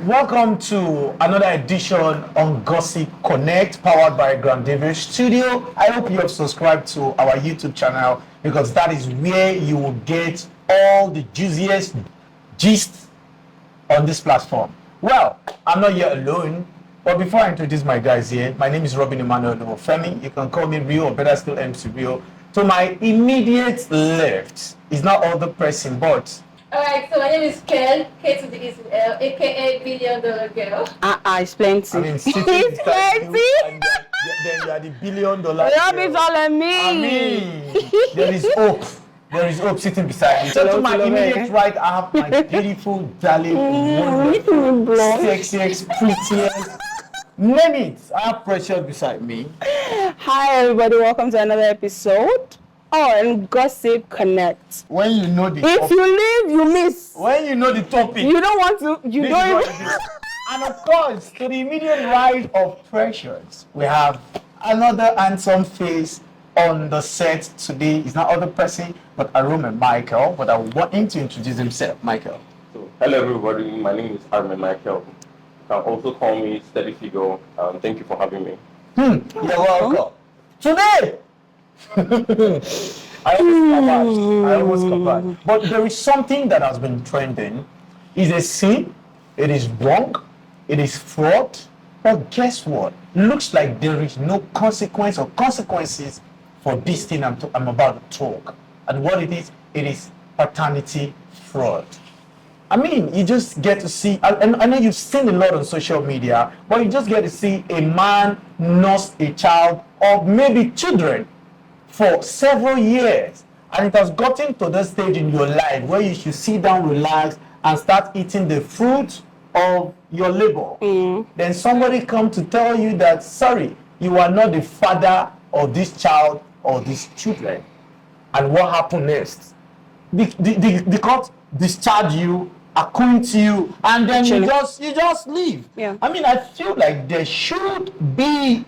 Welcome to another edition on Gossip Connect, powered by Grand David Studio. I hope you have subscribed to our YouTube channel because that is where you will get all the juiciest gist on this platform. Well, I'm not here alone, but before I introduce my guys here, my name is Robin Emmanuel Femi. You can call me Rio, or better still MC Rio. To my immediate left is not other person, but Alright, so my name is Kel, K to the is aka $1 billion girl. It's plenty. I mean, sitting It's beside plenty. you, and then you are the $1 billion. Love is all on me. I mean, there is hope. There is hope sitting beside me. So to my immediate right, I have my beautiful, darling, wonderful, sexiest, prettiest. Name it. I have Precious beside me. Hi everybody, welcome to another episode on Gossip Connect. When you know the If topic, you leave, you miss. when you know the topic, You don't want to. You this is don't what even. it is. And of course, to the immediate right of Precious, we have another handsome face on the set today. It's not other person, but Arome Michael. But I want him to introduce himself, Michael. So, hello everybody, my name is Arme Michael. You can also call me Steady Figure. Thank you for having me. You're welcome. Today, I almost covered. But there is something that has been trending. It's a sin, it is wrong, it is fraud. But guess what? Looks like there is no consequence or consequences for this thing I'm about to talk. And what it is paternity fraud. I mean, you just get to see, and I know you've seen a lot on social media, but you just get to see a man nurse a child or maybe children for several years. And it has gotten to the stage in your life where you should sit down, relax, and start eating the fruit of your labor. Then somebody come to tell you that, sorry, you are not the father of this child or these children. And what happened next? The court discharge you, acquaint you, and then you just leave. Yeah. I mean, I feel like there should be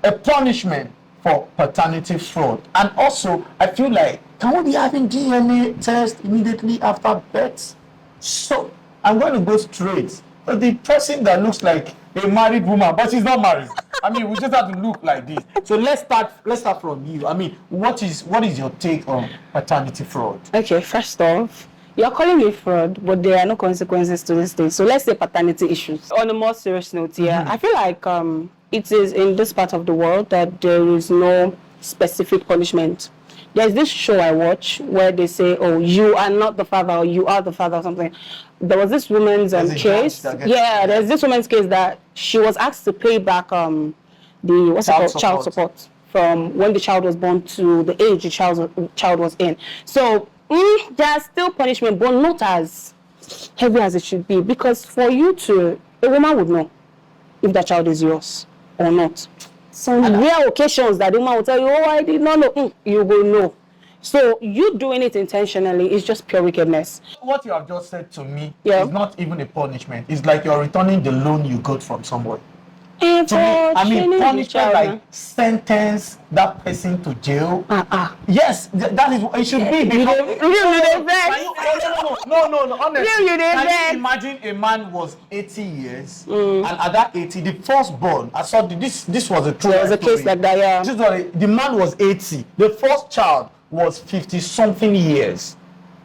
a punishment for paternity fraud. And also, I feel like, can we be having DNA test immediately after birth? So, I'm going to go straight. But the person that looks like a married woman, but she's not married. I mean, we just have to look like this. So let's start from you. I mean, what is your take on paternity fraud? Okay, first off, you're calling me fraud, but there are no consequences to this thing. So let's say paternity issues. On a more serious note, I feel like it is in this part of the world that there is no specific punishment. There's this show I watch where they say, oh, you are not the father or you are the father or something. There was this woman's case. There's this woman's case that she was asked to pay back child support from when the child was born to the age the child was in. So there's still punishment, but not as heavy as it should be, because for you to, a woman would know if that child is yours or not. Some rare occasions that the woman will tell you, oh, I did not know, you will know. So you doing it intentionally is just pure wickedness. What you have just said to me Yeah. is not even a punishment. It's like you're returning the loan you got from someone. And To me, I mean, punishment like sentence that person to jail. Yes, that is what it should be. Because no, honestly. Can you imagine a man was 80 years and at that 80, the firstborn, I saw this was a true There was a story. case like that, yeah. The man was 80. The first child was 50-something years.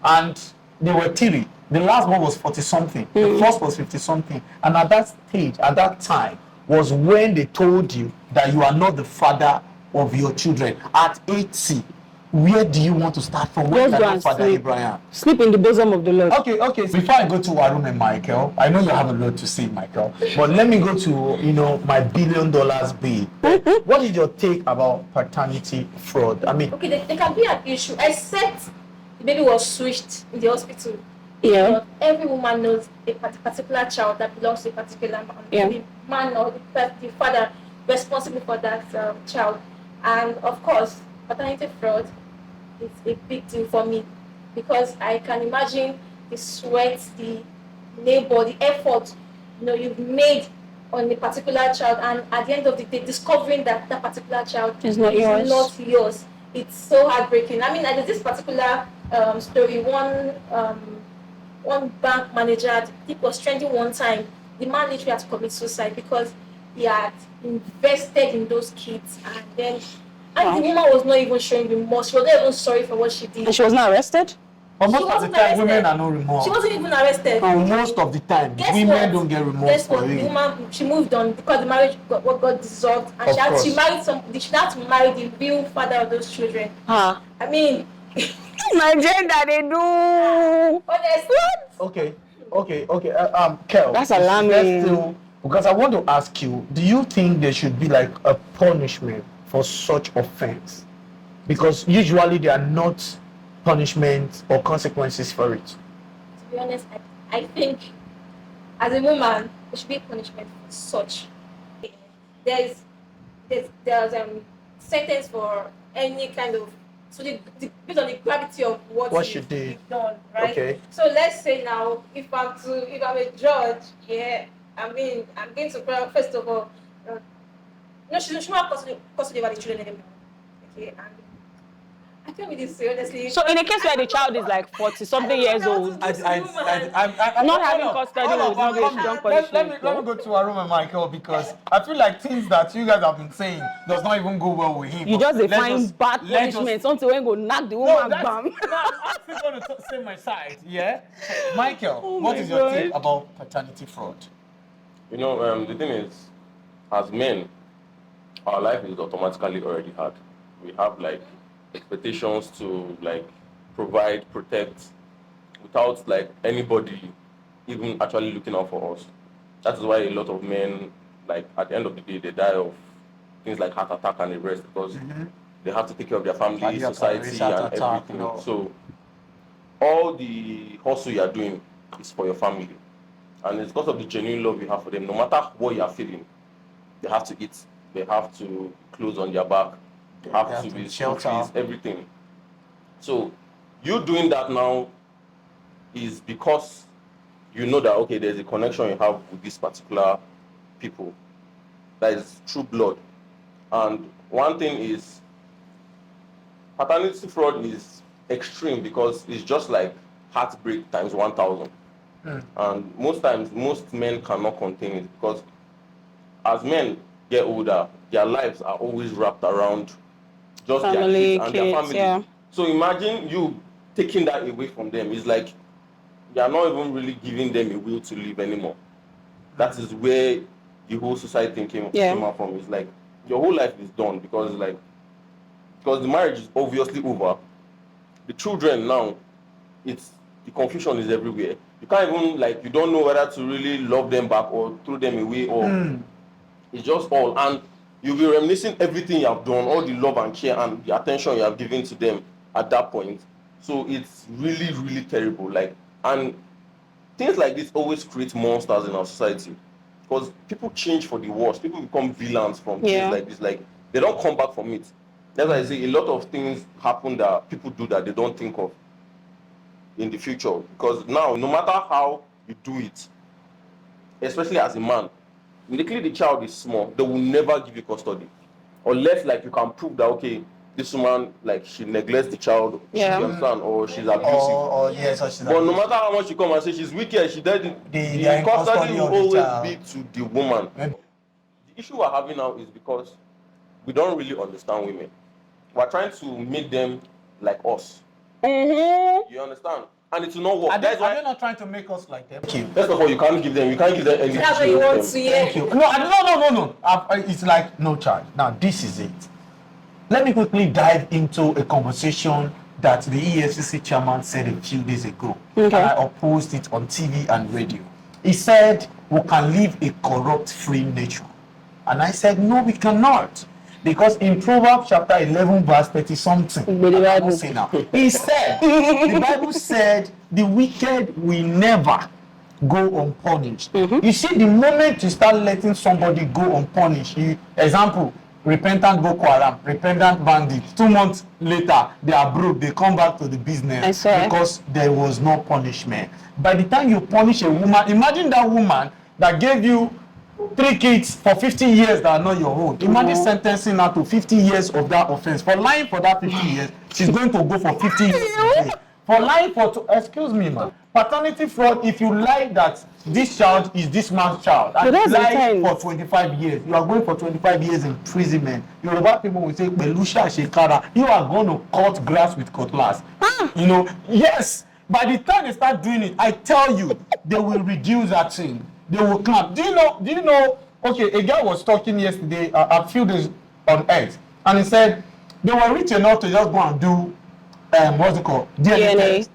And they were 3. The last one was 40-something. The first was 50-something. And at that stage, at that time, was when they told you that you are not the father of your children. At 80, where do you want to start from? Where you are not Father Abraham? Sleep in the bosom of the Lord. Okay. Before I go to Arun and Michael, I know you have a lot to say, Michael, but let me go to my $1 billion babe. What is your take about paternity fraud? I mean, Okay, there can be an issue, except the baby was switched in the hospital. Yeah. But every woman knows a particular child that belongs to a particular man. Yeah. The man or the father responsible for that child. And of course, paternity fraud is a big deal for me, because I can imagine the sweat, the labor, the effort you've made on a particular child, and at the end of the day, discovering that that particular child is not yours. It's so heartbreaking. I mean, there's this particular story. one bank manager, I think was trending one time. The man literally had to commit suicide because he had invested in those kids, and then and the woman was not even showing remorse. She was not even sorry for what she did. And she was not arrested? But most She of the wasn't time, women arrested. are no remorse. She wasn't even arrested. Most of the time, Guess women what? don't get remorse Guess what? for The it. woman, she moved on because the marriage got dissolved, and Of course. she married she had to marry the real father of those children. Huh. I mean, My gender, they do. honestly. Okay. Kel. That's let's alarming. still- because I want to ask you, do you think there should be like a punishment for such offense? Because usually there are not punishments or consequences for it. To be honest, I think as a woman, there should be punishment for such. There's sentence for any kind of based on the gravity of what she did. you've done, right? Okay. So let's say now, if I'm a judge, yeah, I mean, I'm going to first of all, no, she won't have custody over the children anymore. Okay, and I can't really say honestly. So in a case where the child is like 40-something years old, I'm not having custody would not be a strong punishment. Let me go to Aroma Michael, because I feel like things that you guys have been saying does not even go well with him. you But just let's define bad let's punishment until when go knock the woman bam. I'm still going to say my side, yeah? Michael, Oh what my is your God. take about paternity fraud? You know, the thing is, as men, our life is automatically already hard. We have like expectations to like provide, protect, without like anybody even actually looking out for us. That is why a lot of men, like at the end of the day, they die of things like heart attack and the rest, because they have to take care of their family, Cardiac society, arrest, heart and attack, everything. you know. So all the hustle you are doing is for your family, and it's because of the genuine love you have for them. No matter what you are feeling, they have to eat, they have to clothes on their back, they have to be school shelter. fees, everything. So you doing that now is because you know that, okay, there's a connection you have with this particular people that is true blood. And one thing is, paternity fraud is extreme because it's just like heartbreak times 1,000. And most times, most men cannot contain it, because as men get older, their lives are always wrapped around just Family, their kids and kids, their family. yeah. So imagine you taking that away from them. It's like you are not even really giving them a will to live anymore. That is where the whole society thing came out from. It's like your whole life is done because the marriage is obviously over. The children now, the confusion is everywhere. You can't even, like, you don't know whether to really love them back or throw them away, or it's just all. And you'll be reminiscing everything you have done, all the love and care and the attention you have given to them at that point. So it's really, really terrible. Like, and things like this always create monsters in our society, because people change for the worse. People become villains from things like this. Like, they don't come back from it. That's why I say a lot of things happen that people do that they don't think of in the future. Because now, no matter how you do it, especially as a man, immediately the child is small, they will never give you custody. Unless, like, you can prove that, okay, this woman, like, she neglects the child, you understand, or she's abusive. Yes, or she's But no matter how much you come and say she's wicked, she did the custody will always be to the woman. The issue we're having now is because we don't really understand women. We're trying to make them like us. You understand? And it will not work. Are they not trying to make us like them? First of all, you can't give them any. That's what you want to hear. Thank you. No. It's like no charge. Now, this is it. Let me quickly dive into a conversation that the EFCC chairman said a few days ago. And I opposed it on TV and radio. He said, we can live a corrupt-free nation. And I said, no, we cannot. Because in Proverbs chapter 11, verse 30-something, he said, the Bible said, the wicked will never go unpunished. You see, the moment you start letting somebody go unpunished, example, repentant Boko Haram, repentant bandits, 2 months later, they are broke, they come back to the business because there was no punishment. By the time you punish a woman, imagine that woman that gave you 3 kids for 50 years that are not your own. Imagine sentencing her to 50 years of that offense. For lying for that 50 years, she's going to go for 50 years. For For lying excuse me, man. Paternity fraud, if you lie that this child is this man's child, and you lie for 25 years, you are going for 25 years imprisonment. Yoruba people will say, Belusha Shekara, you are going to cut grass with cutlass. You know, yes, by the time they start doing it, I tell you, they will reduce that thing. They will clamp. Do you know, okay, a guy was talking yesterday, a few days on X, and he said they were rich enough to just go and do, what's it called? DNA.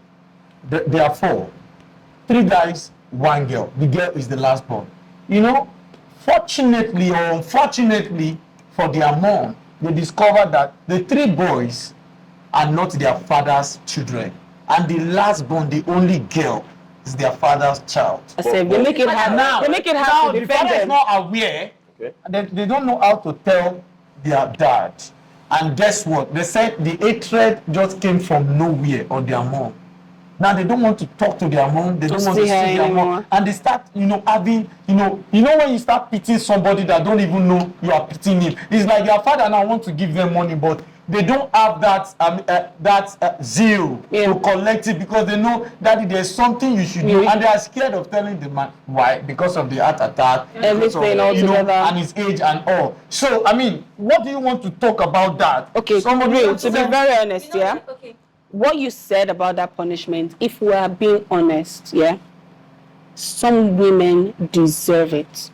There are 4. 3 guys, 1 girl. The girl is the last born. You know, fortunately or unfortunately for their mom, they discovered that the 3 boys are not their father's children. And the last born, the only girl, is their father's child. They make it hard now. They make it hard to defend them. The father is not aware. Okay. They don't know how to tell their dad. And guess what? They said the hatred just came from nowhere on their mom. Now they don't want to talk to their mom. They don't want to see their mom. And they start, having, when you start pitying somebody that don't even know you are pitying him. It's like their father now wants to give them money, but they don't have that zeal to collect it because they know that there's something you should do, and they are scared of telling the man why, because of the heart attack, everything all together, and his age and all. So I mean, what do you want to talk about that? Okay, to be very honest, okay. What you said about that punishment, if we are being honest, some women deserve it.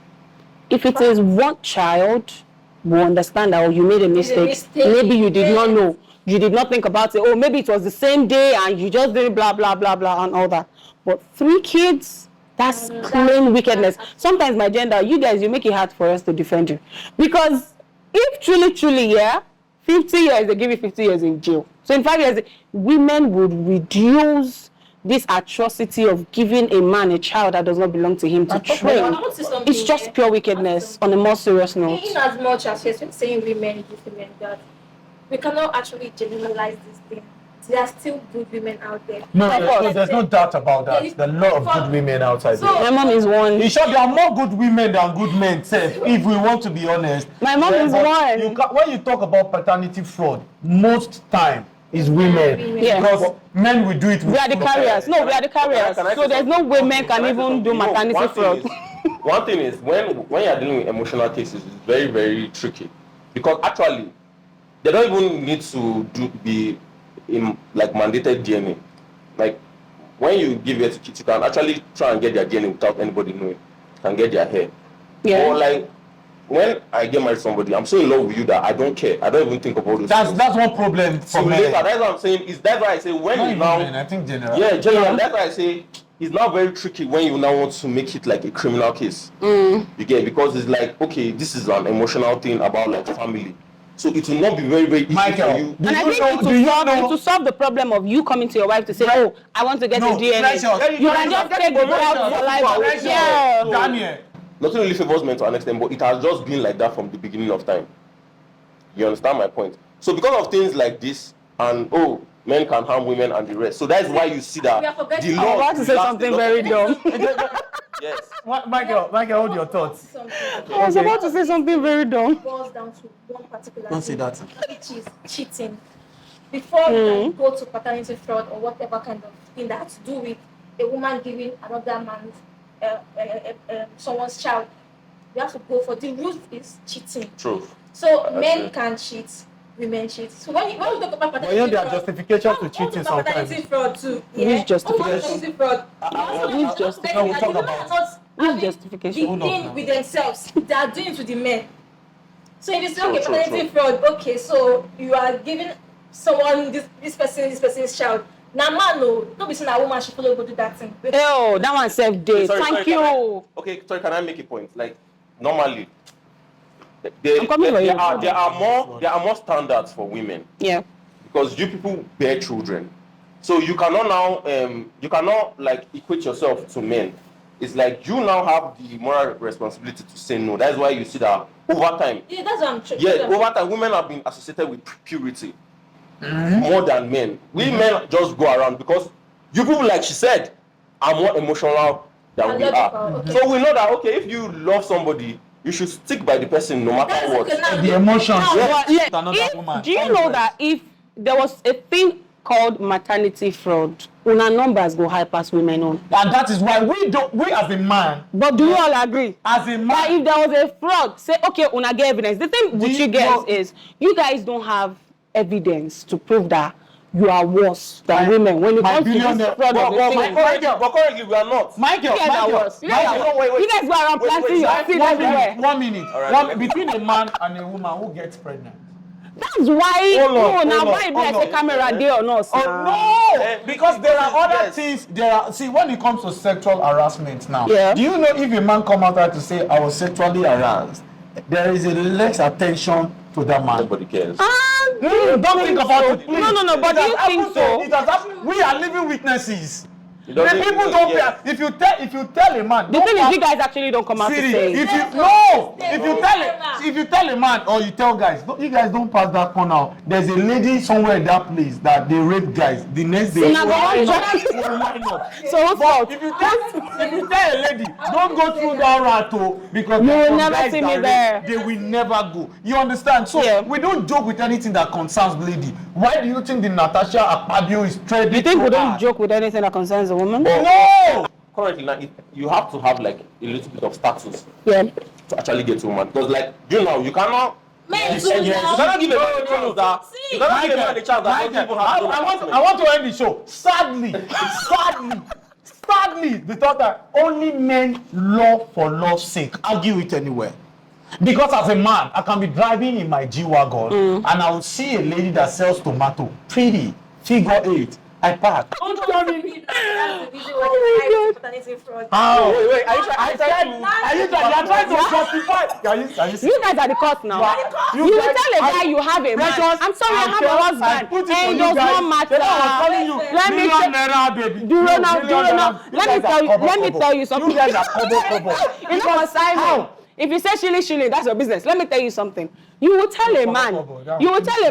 If it is one child, we understand that you made a mistake. Maybe you did not know. You did not think about it. Oh, maybe it was the same day and you just did blah, blah, blah, blah, and all that. But 3 kids, that's plain wickedness. Sometimes, my gender, you guys, you make it hard for us to defend you. Because if truly, 50 years, they give you 50 years in jail. So in 5 years, women would reduce this atrocity of giving a man a child that does not belong to him to train. It's just pure wickedness on a more serious note. In as much as you're saying women, that we cannot actually generalize this thing. There are still good women out there. No, there's no doubt about that. There are a lot of good women outside there. My mom is one. In short, there are more good women than good men, if we want to be honest. My mom is one. When you talk about paternity fraud, most time is women. Because men will do it with we are the carriers. No, we are the carriers. So there's no way men can even do maternity fraud. One thing is, when you're dealing with emotional cases, it's very, very tricky. Because actually, they don't even need to be in mandated DNA. Like when you give it to kids, you can actually try and get their DNA without anybody knowing. You can get their hair. Or like when I get married to somebody, I'm so in love with you that I don't care. I don't even think about those things. That's one problem for me. That's what I'm saying. That's why I say when you now. I think general. Yeah, general. That's why I say it's now very tricky when you now want to make it like a criminal case. You get, because it's like, okay, this is an emotional thing about like family. So it will not be very, very easy Michael, for you. And I think it will solve the problem of you coming to your wife to say, oh, I want to get the DNA. You can just take the route for life. Yeah. Daniel. Not only favors men to an extent, but it has just been like that from the beginning of time. You understand my point? So because of things like this, and men can harm women and the rest. So that's why you see that the law. I'm about to say something very dumb. Yes. Michael, hold your thoughts. I was about to say something very dumb. It boils down to one particular Don't say that. Which is cheating. Before you go to paternity fraud or whatever kind of thing that has to do with a woman giving another man's someone's child, you have to go for the root is cheating. True. So men can cheat, women cheat. So when we talk about paternity fraud, there are justifications to cheating sometimes. Paternity fraud too. Which justification? Paternity fraud. Which justification? We'll talk about Which justification? The thing with themselves, they are doing it to the men. So if you say, okay, paternity fraud, okay, so you are giving someone this person's child. Now, man, no be saying a woman should follow go do that thing. Oh, that one self-date. Thank you. Can I make a point? Like, normally, there are more standards for women. Yeah. Because you people bear children, so you cannot now like equate yourself to men. It's like you now have the moral responsibility to say no. That's why you see that over time. Yeah, that's what I'm trying. Yeah, over time, women have been associated with purity more than men. We men just go around because you people, like she said, are more emotional than we are. Okay. So we know that if you love somebody, you should stick by the person no matter what. The emotions. Do you know that if there was a thing called maternity fraud una numbers go high past women on. And that is why we as a man. But do you all agree? As a man. That if there was a fraud, say, okay, una get evidence. The thing with you guys is, you guys don't have evidence to prove that you are worse than women when it comes to this fraud. But currently we are not. Michael, you guys go around planting your seed everywhere. 1 minute. Right. Between a man and a woman who gets pregnant. That's why, why be like a camera there on us. Because there are other things. See, when it comes to sexual harassment now, do you know if a man come out to say I was sexually harassed, there is a less attention to that man. Nobody cares. Don't think about it. Please. No, but do you think so? It has happened. We are living witnesses. The people don't care. If you tell a man, the thing is, you guys actually don't come out to say. If you tell a man or you tell guys, you guys don't pass that corner. There's a lady somewhere in that place that they rape guys. The next day, so but if you tell a lady, don't go through that route, because you will never see me there. They will never go. You understand? So we don't joke with anything that concerns lady. Why do you think the Natasha Akpabio is trading? You think we don't joke with anything that concerns a woman? No. Currently, now you have to have like a little bit of status. Yeah. To actually get to a woman, because like you cannot. Men too You cannot give a man a chance that. You cannot give a man a chance that doesn't even have. I want to end the show. Sadly, the thought that only men love for love's sake. Argue it anywhere. Because as a man, I can be driving in my G-Wagon and I will see a lady that sells tomato, pretty, figure 8. I park. That's the reason why they paternity fraud. Wait. Are you trying to justify? You guys are the court now. You will tell a guy you have a man. I'm sorry, I have a husband. And it does not matter. Let me tell you something. You guys are kobo. You know, Simon, if you say shilly, that's your business. Let me tell you something. You will tell a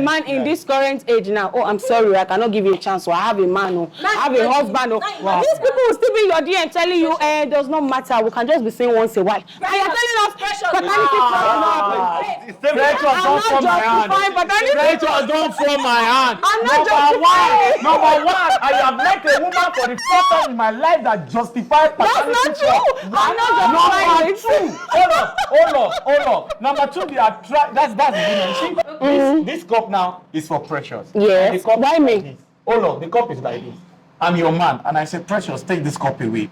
man, in this current age now, oh, I'm sorry, I cannot give you a chance. So I have a man, I have a husband. These people will still be in your DM telling you, it does not matter. We can just be saying once a while. And you're telling us paternity fraud. Pressure don't fall my hand. I'm not justifying. Number one, I have met a woman for the first time in my life that justified paternity fraud. That's not true. I'm not justifying it. Hold on. Number two, they are trying. That's the thing. This cup now is for Precious. Yes. Why me? Hold on. The cup is like this. I'm your man, and I say, Precious, take this cup away.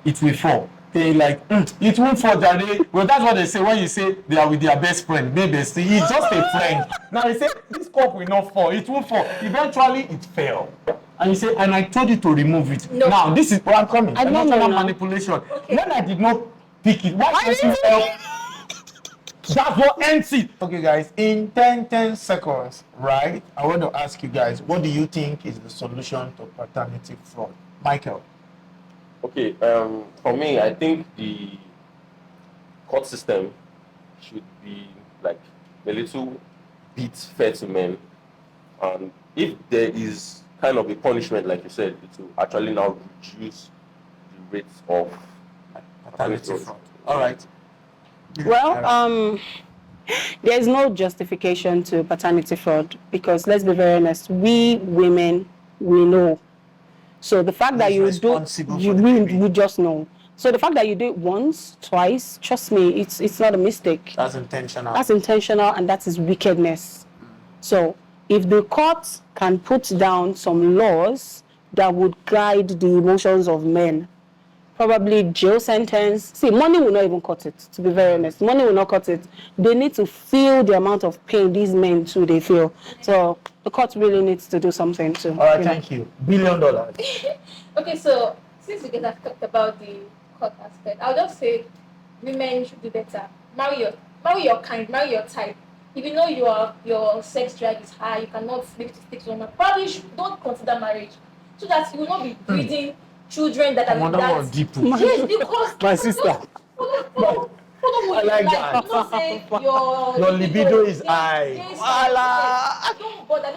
It will fall. They like, it won't fall, Daddy. Well, that's what they say when you say they are with their best friend. Maybe it's just a friend. Now they say this cup will not fall. It won't fall. Eventually, it fell. And you say, and I told you to remove it. No. Now this is where I'm coming. Emotional manipulation. Okay. When I did not pick it, why did you help? That's what ends it. Okay, guys, in 10 seconds, right? I want to ask you guys, what do you think is the solution to paternity fraud? Michael. Okay, for me, I think the court system should be like a little bit fair to men. And if there is kind of a punishment, like you said, it will actually now reduce the rates of paternity fraud. All right. Well, there's no justification to paternity fraud because let's be very honest, we women, we know. So the fact that you do, we just know. So the fact that you do it once, twice, trust me, it's not a mistake. That's intentional. That's intentional, and that is wickedness. So if the court can put down some laws that would guide the emotions of men, probably jail sentence. See, money will not even cut it, to be very honest. Money will not cut it. They need to feel the amount of pain these men too, they feel. So the court really needs to do something too. All right, thank you. $1 billion. Okay, so since you guys have talked about the court aspect, I'll just say women should do better. Marry your kind, marry your type. If you know your sex drive is high, you cannot make it stick to woman, probably don't consider marriage. So that you will not be breeding children that are that. Yes, because my sister. I like that. You know, say your libido is high. Don't bother.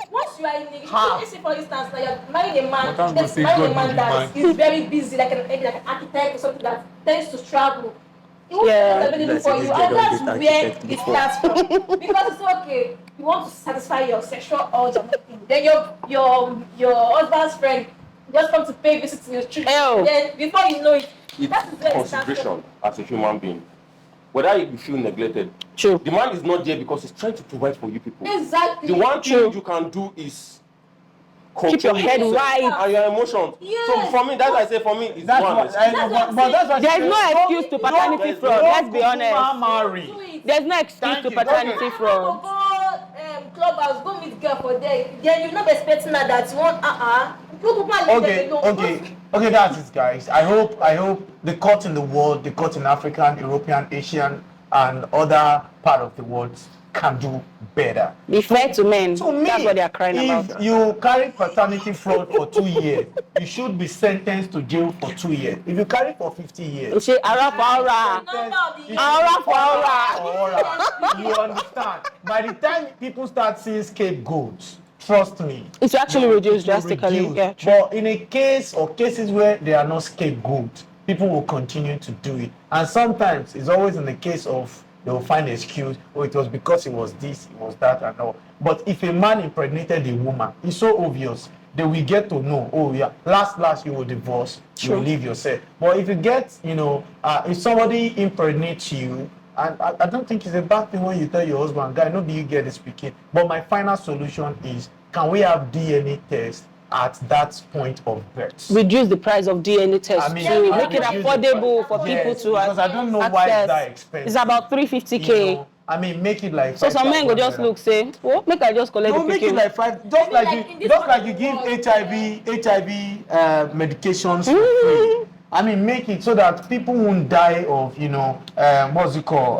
Once you are in a let's say for instance, now you're marrying a man, that is very busy, like an architect or something that tends to travel. Available for you, and that's where it starts from. Because it's okay, you want to satisfy your sexual urge, then your husband's friend just come to pay visit to your children. Ew. Then before you know it, that is It's where it starts consideration as a human being. Whether you feel neglected, True. the man is not there because he's trying to provide for you people. Exactly. The one True. thing you can do is Keep your head yourself right. and your emotions. Yes. So for me, that's why I say for me, it's That's one. what I know, but that's what There's no excuse to paternity There's fraud. no Let's be honest. marry. There's no excuse Thank to you. paternity Okay. fraud. Go clubhouse, go meet girl for there. Then you not be expecting her that one. Okay, that's it, guys. I hope the court in the world, the court in African, European, Asian, and other part of the world can do better. Be fair to men. To me, That's what they are crying if about. you carry paternity fraud for 2 years, you should be sentenced to jail for 2 years. If you carry for 50 years, You say, "Ara for aura." Aura for aura. You understand? By the time people start seeing scapegoats, trust me, It's actually reduced it will drastically. reduce. Yeah, true. But in a case or cases where there are no scapegoats, people will continue to do it. And sometimes it's always in the case of they will find an excuse, or it was because it was this, it was that, and all. But if a man impregnated a woman, it's so obvious. They will get to know, oh yeah, last you will divorce, you will leave yourself. But if you get, if somebody impregnates you, and I don't think it's a bad thing when you tell your husband, guy, no, do you get this speaking? But my final solution is, can we have DNA test at that point of birth? Reduce the price of DNA tests to make it affordable for people to because I don't know why it's that expensive. It's about 350K. Make it like. So some men go just look, say, "Oh, make I just collect the make it like 5. Just like you give HIV medications for free. Make it so that people won't die of what's it called?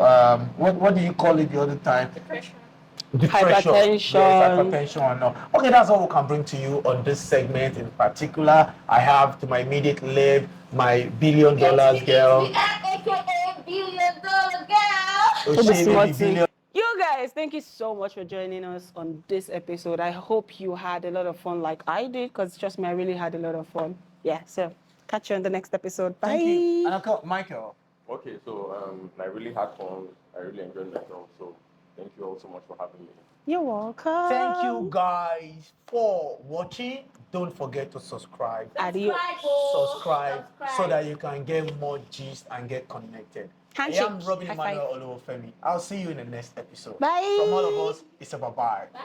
What do you call it the other time? Depression. Hypertension. Yes, hypertension. No. Okay, that's all we can bring to you on this segment. In particular, I have to my immediate left my $1 billion girl. AKA $1 billion girl. Billion. You guys, thank you so much for joining us on this episode. I hope you had a lot of fun like I did, because trust me, I really had a lot of fun. Yeah, so catch you on the next episode. Bye. Thank you. And Michael. Okay, so I really had fun. I really enjoyed myself. So thank you all so much for having me. You're welcome. Thank you guys for watching. Don't forget to subscribe. Subscribe so that you can get more gist and get connected. Handshake. I am Robin High Emmanuel Oluwafemi. I'll see you in the next episode. Bye. From all of us, it's a bye-bye. Bye.